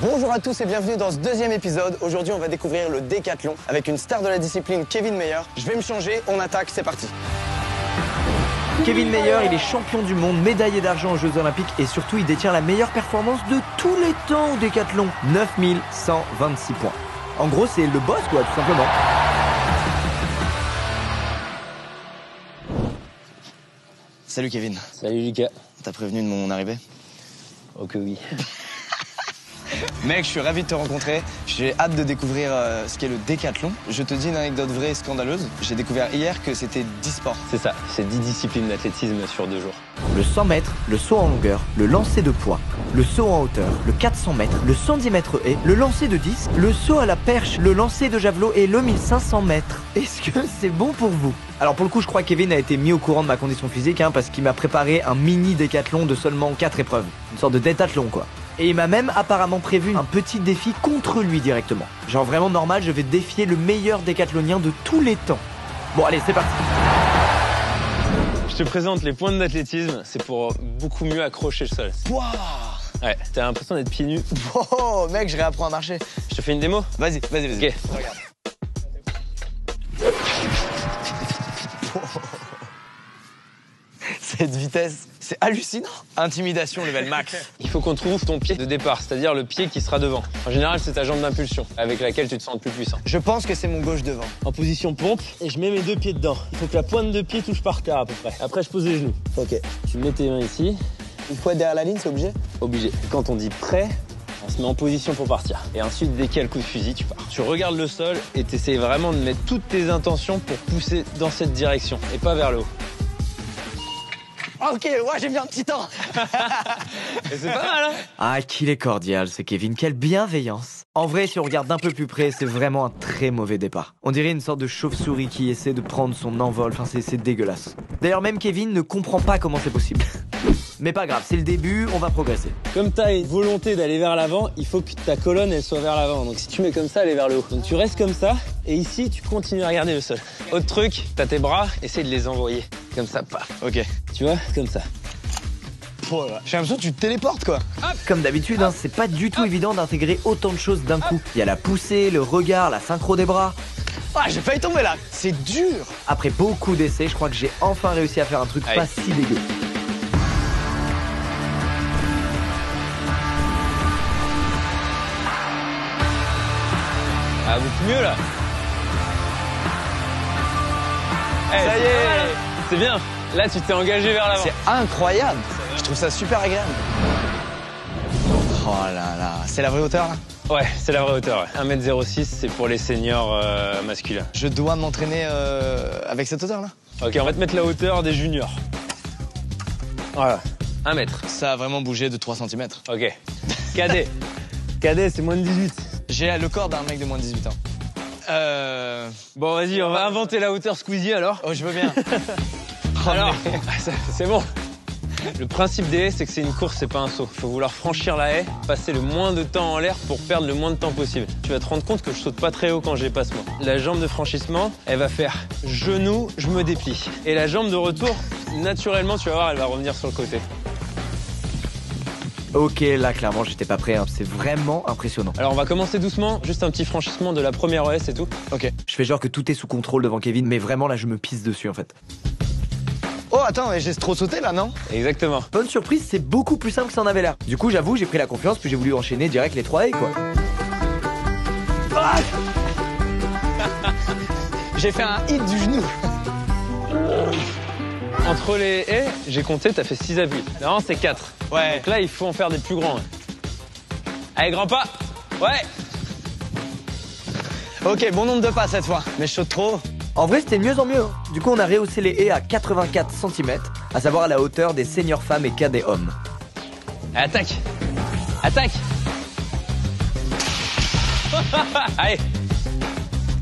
Bonjour à tous et bienvenue dans ce deuxième épisode. Aujourd'hui, on va découvrir le décathlon avec une star de la discipline, Kevin Mayer. Je vais me changer, on attaque, c'est parti. Kevin Mayer, il est champion du monde, médaillé d'argent aux Jeux Olympiques et surtout il détient la meilleure performance de tous les temps au décathlon. 9126 points. En gros, c'est le boss quoi, tout simplement. Salut Kevin. Salut Lucas. T'as prévenu de mon arrivée? Oh que oui. Mec, je suis ravi de te rencontrer. J'ai hâte de découvrir ce qu'est le décathlon. Je te dis une anecdote vraie et scandaleuse. J'ai découvert hier que c'était 10 sports. C'est ça, c'est 10 disciplines d'athlétisme sur 2 jours. Le 100 mètres, le saut en longueur, le lancer de poids, le saut en hauteur, le 400 mètres, le 110 mètres haies, le lancer de disque, le saut à la perche, le lancer de javelot et le 1500 mètres. Est-ce que c'est bon pour vous? Alors pour le coup, je crois que Kevin a été mis au courant de ma condition physique parce qu'il m'a préparé un mini décathlon de seulement 4 épreuves. Une sorte de détathlon quoi. Et il m'a même apparemment prévu un petit défi contre lui directement. Genre vraiment normal, je vais défier le meilleur décathlonien de tous les temps. Bon allez, c'est parti. Je te présente les pointes d'athlétisme, c'est pour beaucoup mieux accrocher le sol. Waouh! Ouais, t'as l'impression d'être pieds nus. Oh mec, je réapprends à marcher. Je te fais une démo? Vas-y. Ok. Regarde. Cette vitesse, c'est hallucinant. Intimidation level max. Il faut qu'on trouve ton pied de départ, c'est-à-dire le pied qui sera devant. En général, c'est ta jambe d'impulsion, avec laquelle tu te sens le plus puissant. Je pense que c'est mon gauche devant. En position pompe et je mets mes 2 pieds dedans. Il faut que la pointe de pied touche par terre à peu près. Après je pose les genoux. Ok. Tu mets tes mains ici, Il faut être derrière la ligne, c'est obligé? obligé. Quand on dit prêt, on se met en position pour partir. Et ensuite, dès qu'il y a le coup de fusil, tu pars. Tu regardes le sol et tu essaies vraiment de mettre toutes tes intentions pour pousser dans cette direction et pas vers le haut. Ok, ouais, j'ai mis un petit temps. Et c'est pas mal, hein? Ah, qu'il est cordial ce Kevin, quelle bienveillance. En vrai, si on regarde d'un peu plus près, c'est vraiment un très mauvais départ. On dirait une sorte de chauve-souris qui essaie de prendre son envol, enfin c'est dégueulasse. D'ailleurs même Kevin ne comprend pas comment c'est possible. Mais pas grave, c'est le début, on va progresser. Comme tu as une volonté d'aller vers l'avant, il faut que ta colonne elle soit vers l'avant. Donc si tu mets comme ça, elle est vers le haut. Donc tu restes comme ça et ici tu continues à regarder le sol. Autre truc, t'as tes bras, essaye de les envoyer. Comme ça, paf. Ok. Tu vois, comme ça. Oh là. J'ai l'impression que tu te téléportes quoi. Comme d'habitude, c'est pas du tout évident d'intégrer autant de choses d'un coup. Il y a la poussée, le regard, la synchro des bras. Ah, j'ai failli tomber là. C'est dur. Après beaucoup d'essais, je crois que j'ai enfin réussi à faire un truc Allez. pas si dégueu. Ah, beaucoup mieux là. Eh, Ça y c'est est. pas mal, hein. C'est bien. Là, tu t'es engagé vers l'avant. C'est incroyable. Je trouve ça super agréable. Oh là là. C'est la vraie hauteur là? Ouais, c'est la vraie hauteur. Ouais. 1m06, c'est pour les seniors masculins. Je dois m'entraîner avec cette hauteur là? Ok, on va te mettre la hauteur des juniors. Voilà. 1 mètre. Ça a vraiment bougé de 3 cm. Ok. Cadet. Cadet, c'est moins de 18. J'ai le corps d'un mec de moins de 18 ans. Bon, vas-y, on va inventer la hauteur Squeezie alors. Oh, je veux bien. Alors, c'est bon. Le principe des haies, c'est que c'est une course, c'est pas un saut. Il faut vouloir franchir la haie, passer le moins de temps en l'air pour perdre le moins de temps possible. Tu vas te rendre compte que je saute pas très haut quand je les passe moi. La jambe de franchissement, elle va faire genou, je me déplie. Et la jambe de retour, naturellement, tu vas voir, elle va revenir sur le côté. Ok, là clairement j'étais pas prêt, c'est vraiment impressionnant. Alors on va commencer doucement, juste un petit franchissement de la première haie, c'est tout. Ok. Je fais genre que tout est sous contrôle devant Kevin, mais vraiment là je me pisse dessus en fait. Oh, attends, mais j'ai trop sauté là, non? Exactement. Bonne surprise, c'est beaucoup plus simple que ça en avait l'air. Du coup j'avoue, j'ai pris la confiance, puis j'ai voulu enchaîner direct les 3 haies quoi. Ah j'ai fait un hit du genou. Entre les haies, j'ai compté, t'as fait 6 appuis. Non, c'est 4. Ouais. Donc là, il faut en faire des plus grands. Hein. Allez, grand pas. Ouais. Ok, bon nombre de pas cette fois. Mais je saute trop. En vrai c'était de mieux en mieux. Du coup on a rehaussé les haies à 84 cm, à savoir à la hauteur des seniors femmes et cadets hommes. Allez, attaque. Attaque. Allez.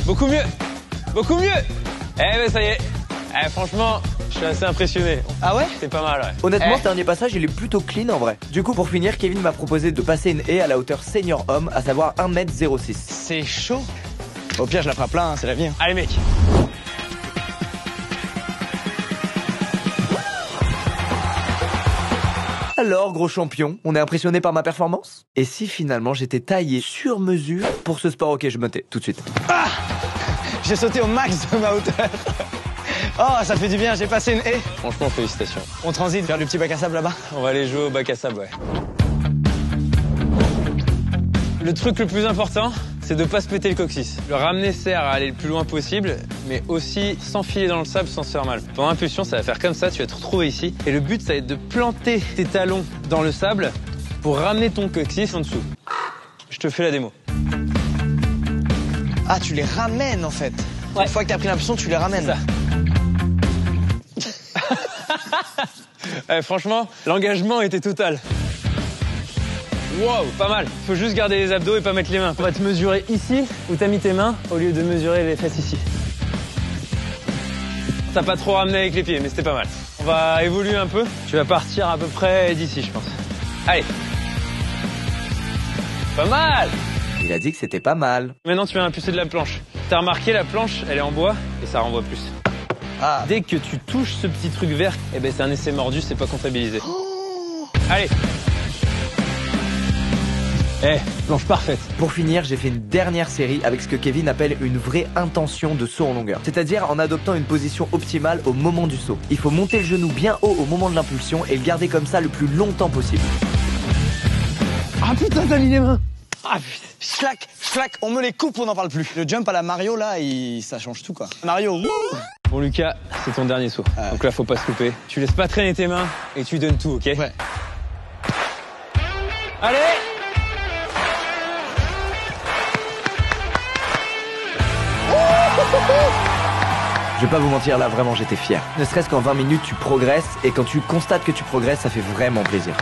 Beaucoup mieux. Beaucoup mieux. Eh ben ça y est. Eh, franchement, je suis assez impressionné. Ah ouais? C'est pas mal, ouais. Honnêtement, Eh. ce dernier passage, il est plutôt clean en vrai. Du coup, pour finir, Kevin m'a proposé de passer une haie à la hauteur senior homme, à savoir 1m06. C'est chaud. Au pire, je la ferai plein, hein, c'est la vie. Hein. Allez, mec. Alors, gros champion, on est impressionné par ma performance? Et si finalement j'étais taillé sur mesure pour ce sport? Ok, je me tais tout de suite. Ah, j'ai sauté au max de ma hauteur. Oh, ça fait du bien, j'ai passé une haie. Franchement, félicitations. On transite vers le petit bac à sable là-bas. On va aller jouer au bac à sable, ouais. Le truc le plus important, c'est de pas se péter le coccyx. Le ramener sert à aller le plus loin possible, mais aussi s'enfiler dans le sable sans se faire mal. Ton impulsion, ça va faire comme ça, tu vas te retrouver ici. Et le but, ça va être de planter tes talons dans le sable pour ramener ton coccyx en dessous. Je te fais la démo. Ah, tu les ramènes en fait. Ouais. Une fois que t'as pris l'impulsion, tu les ramènes. Ça. Franchement, l'engagement était total. Wow, pas mal. Faut juste garder les abdos et pas mettre les mains. On va te mesurer ici, où t'as mis tes mains, au lieu de mesurer les fesses ici. T'as pas trop ramené avec les pieds, mais c'était pas mal. On va évoluer un peu. Tu vas partir à peu près d'ici, je pense. Allez. Pas mal. Il a dit que c'était pas mal. Maintenant, tu vas impulser de la planche. T'as remarqué, la planche, elle est en bois et ça renvoie plus. Ah. Dès que tu touches ce petit truc vert, eh ben c'est un essai mordu, c'est pas comptabilisé. Allez. Planche parfaite. Pour finir, j'ai fait une dernière série avec ce que Kevin appelle une vraie intention de saut en longueur. C'est-à-dire en adoptant une position optimale au moment du saut. Il faut monter le genou bien haut au moment de l'impulsion et le garder comme ça le plus longtemps possible. Ah putain, t'as mis les mains. Ah putain. Schlac, schlac, on me les coupe, on n'en parle plus. Le jump à la Mario là, ça change tout quoi. Mario, wouh. Bon Lucas, c'est ton dernier saut. Donc là, faut pas se louper. Tu laisses pas traîner tes mains et tu donnes tout, ok? Ouais. Allez. Je vais pas vous mentir, là vraiment j'étais fier. Ne serait-ce qu'en 20 minutes tu progresses et quand tu constates que tu progresses, ça fait vraiment plaisir.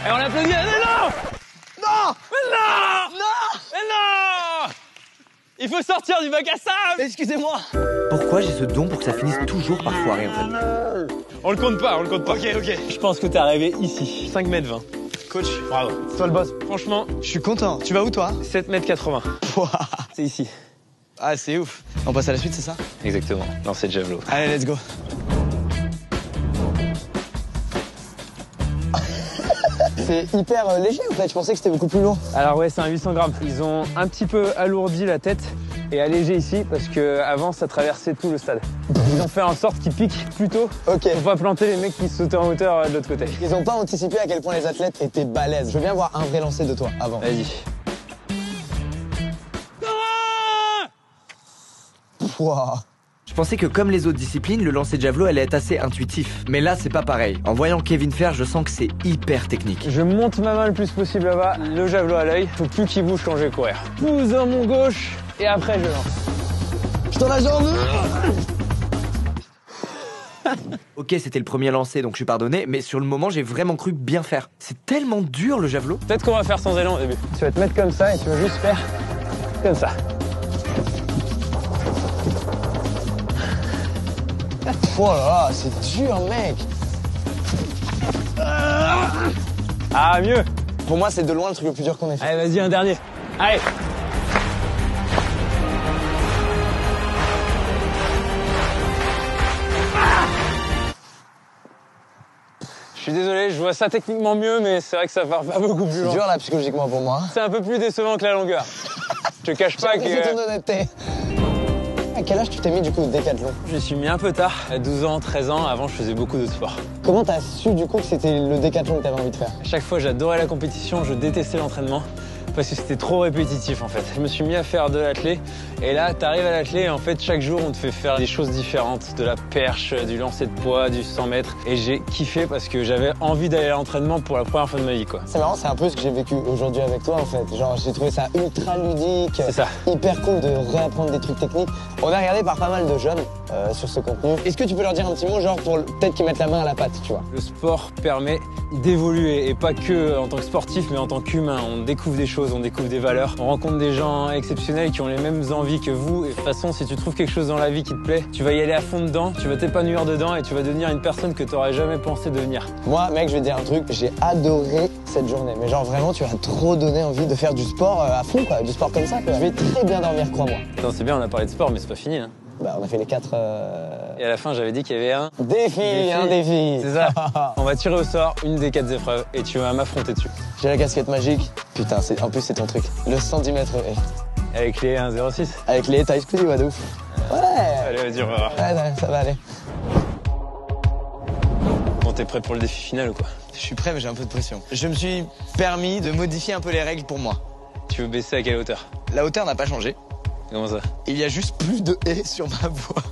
Et on applaudit. Mais non. Non. Mais non. Non. Mais non. Il faut sortir du bac à sable. Excusez-moi. Pourquoi j'ai ce don pour que ça finisse toujours par foirer en fait? On le compte pas, on le compte pas. Ok, ok. Je pense que t'es arrivé ici. 5 m 20. Coach, Bravo. c'est toi le boss. Franchement, Je suis content. Tu vas où toi? 7 m 80. Ouah. C'est ici. Ah, c'est ouf. On passe à la suite, c'est ça? Exactement. Lancer de javelot. Allez, let's go. C'est hyper léger en fait, je pensais que c'était beaucoup plus lourd. Alors ouais, c'est un 800 grammes. Ils ont un petit peu alourdi la tête et allégé ici parce que avant ça traversait tout le stade. Ils ont fait en sorte qu'ils piquent plus tôt Ok. pour pas planter les mecs qui sautaient en hauteur de l'autre côté. Ils ont pas anticipé à quel point les athlètes étaient balèzes. Je veux bien voir un vrai lancer de toi avant. Vas-y. Pouah. Je pensais que comme les autres disciplines, le lancer de javelot allait être assez intuitif. Mais là c'est pas pareil. En voyant Kevin faire, je sens que c'est hyper technique. Je monte ma main le plus possible là-bas, le javelot à l'œil. Faut plus qu'il bouge quand je vais courir. Pousse dans mon gauche et après je lance. Je t'en la jambe. Ok, c'était le premier lancer donc je suis pardonné, mais sur le moment j'ai vraiment cru bien faire. C'est tellement dur le javelot. Peut-être qu'on va faire sans élan au début. Tu vas te mettre comme ça et tu vas juste faire comme ça. Oh là là, c'est dur mec. Ah, mieux. Pour moi c'est de loin le truc le plus dur qu'on ait fait. Allez, vas-y, un dernier. Allez. Je suis désolé, je vois ça techniquement mieux, mais c'est vrai que ça part pas beaucoup plus C'est loin. dur là psychologiquement pour moi. C'est un peu plus décevant que la longueur. Je te cache pas C'est ton que honnêteté. À quel âge tu t'es mis du coup au décathlon? je me suis mis un peu tard, à 12 ans, 13 ans. Avant, je faisais beaucoup de sport. Comment t'as su du coup que c'était le décathlon que t'avais envie de faire? À chaque fois, j'adorais la compétition, je détestais l'entraînement parce que c'était trop répétitif en fait. Je me suis mis à faire de l'athlé et là, t'arrives à l'athlé et en fait, chaque jour, on te fait faire des choses différentes, de la perche, du lancer de poids, du 100 mètres et j'ai kiffé parce que j'avais envie d'aller à l'entraînement pour la première fois de ma vie quoi. C'est marrant, c'est un peu ce que j'ai vécu aujourd'hui avec toi en fait. Genre j'ai trouvé ça ultra ludique, C'est ça. hyper cool de réapprendre des trucs techniques. On a regardé par pas mal de jeunes sur ce contenu. Est-ce que tu peux leur dire un petit mot genre pour peut-être qu'ils mettent la main à la pâte, tu vois? Le sport permet d'évoluer et pas que en tant que sportif mais en tant qu'humain. On découvre des choses, on découvre des valeurs, on rencontre des gens exceptionnels qui ont les mêmes envies que vous et de toute façon si tu trouves quelque chose dans la vie qui te plaît, tu vas y aller à fond dedans, tu vas t'épanouir dedans et tu vas devenir une personne que tu n'aurais jamais pensé devenir. Moi mec, je vais te dire un truc, j'ai adoré cette journée. Mais genre vraiment tu as trop donné envie de faire du sport à fond quoi, du sport comme ça quoi. Je vais très bien dormir, crois-moi. Attends, c'est bien, on a parlé de sport mais c'est pas fini hein. Bah, on a fait les 4 Et à la fin, j'avais dit qu'il y avait un défi, un défi. C'est ça. On va tirer au sort une des 4 épreuves et tu vas m'affronter dessus. J'ai la casquette magique. Putain, en plus c'est ton truc. Le 110 mètres haies. Avec les 1,06. Avec les tailles exclusives, ouais, de ouf. Ouais. Allez, vas-y, on va voir. Ouais, ça va aller. Bon, t'es prêt pour le défi final ou quoi? Je suis prêt, mais j'ai un peu de pression. Je me suis permis de modifier un peu les règles pour moi. Tu veux baisser à quelle hauteur? La hauteur n'a pas changé. Comment ça? Il y a juste plus de haies sur ma voie.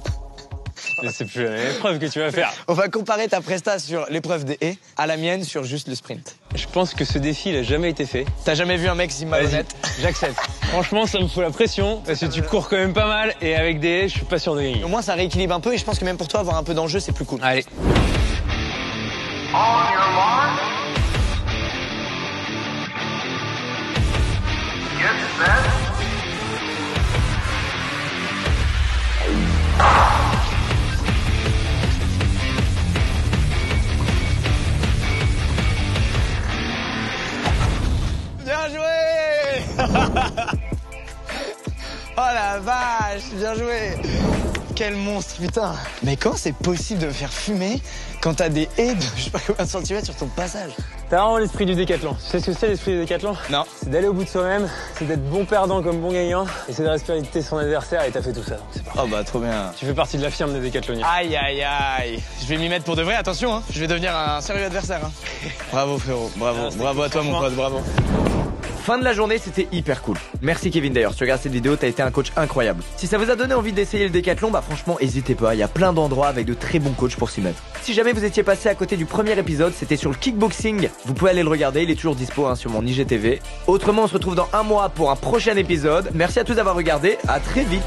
Mais c'est plus la même épreuve que tu vas faire. On va comparer ta presta sur l'épreuve des haies à la mienne sur juste le sprint. Je pense que ce défi, il a jamais été fait. T'as jamais vu un mec si malhonnête? J'accepte. Franchement, ça me fout la pression parce que tu cours quand même pas mal et avec des haies, je suis pas sûr de gagner. Au moins, ça rééquilibre un peu et je pense que même pour toi, avoir un peu d'enjeu, c'est plus cool. Allez. On your mark. Get set. Bien joué. Oh la vache, bien joué. Quel monstre, putain. Mais comment c'est possible de me faire fumer quand t'as des haies de je sais pas combien de centimètres sur ton passage? T'as vraiment l'esprit du décathlon. Tu sais ce que c'est l'esprit du décathlon? Non. C'est d'aller au bout de soi-même, c'est d'être bon perdant comme bon gagnant, et c'est de respecter son adversaire et t'as fait tout ça. Donc c'est parfait. Oh bah trop bien. Tu fais partie de la firme des décathloniens. Aïe aïe aïe. Je vais m'y mettre pour de vrai, attention, hein. Je vais devenir un sérieux adversaire. Hein. Bravo frérot, bravo. Ah, c'était Bravo à toi mon franchement. pote, bravo. Fin de la journée, c'était hyper cool. Merci Kevin d'ailleurs, si tu regardes cette vidéo, t'as été un coach incroyable. Si ça vous a donné envie d'essayer le décathlon, bah franchement, hésitez pas, il y a plein d'endroits avec de très bons coachs pour s'y mettre. Si jamais vous étiez passé à côté du premier épisode, c'était sur le kickboxing, vous pouvez aller le regarder, il est toujours dispo sur mon IGTV. Autrement, on se retrouve dans un mois pour un prochain épisode. Merci à tous d'avoir regardé, à très vite.